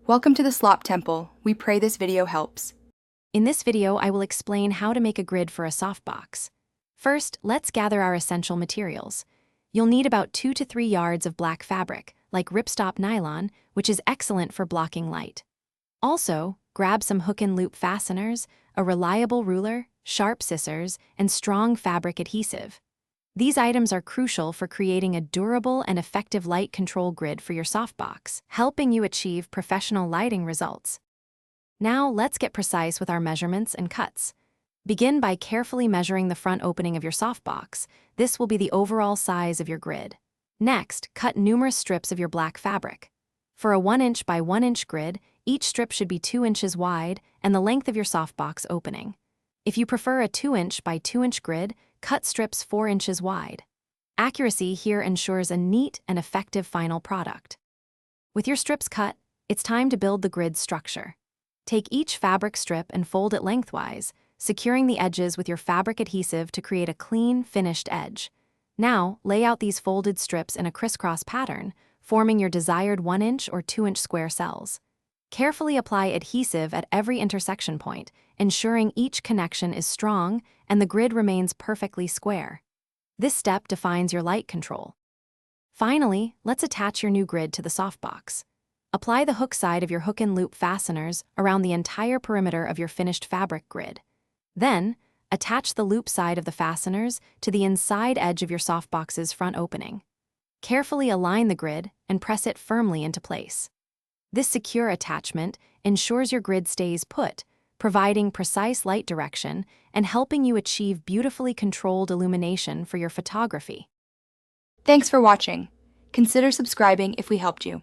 Welcome to the Slop Temple. We pray this video helps. In this video, I will explain how to make a grid for a softbox. First, let's gather our essential materials. You'll need about 2 to 3 yards of black fabric, like ripstop nylon, which is excellent for blocking light. Also, grab some hook and loop fasteners, a reliable ruler, sharp scissors, and strong fabric adhesive. These items are crucial for creating a durable and effective light control grid for your softbox, helping you achieve professional lighting results. Now, let's get precise with our measurements and cuts. Begin by carefully measuring the front opening of your softbox. This will be the overall size of your grid. Next, cut numerous strips of your black fabric. For a 1 inch by 1 inch grid, each strip should be 2 inches wide and the length of your softbox opening. If you prefer a 2 inch by 2 inch grid, cut strips 4 inches wide. Accuracy here ensures a neat and effective final product. With your strips cut, it's time to build the grid structure. Take each fabric strip and fold it lengthwise, securing the edges with your fabric adhesive to create a clean, finished edge. Now, lay out these folded strips in a crisscross pattern, forming your desired 1 inch or 2 inch square cells. Carefully apply adhesive at every intersection point, ensuring each connection is strong and the grid remains perfectly square. This step defines your light control. Finally, let's attach your new grid to the softbox. Apply the hook side of your hook and loop fasteners around the entire perimeter of your finished fabric grid. Then, attach the loop side of the fasteners to the inside edge of your softbox's front opening. Carefully align the grid and press it firmly into place. This secure attachment ensures your grid stays put, providing precise light direction and helping you achieve beautifully controlled illumination for your photography. Thanks for watching. Consider subscribing if we helped you.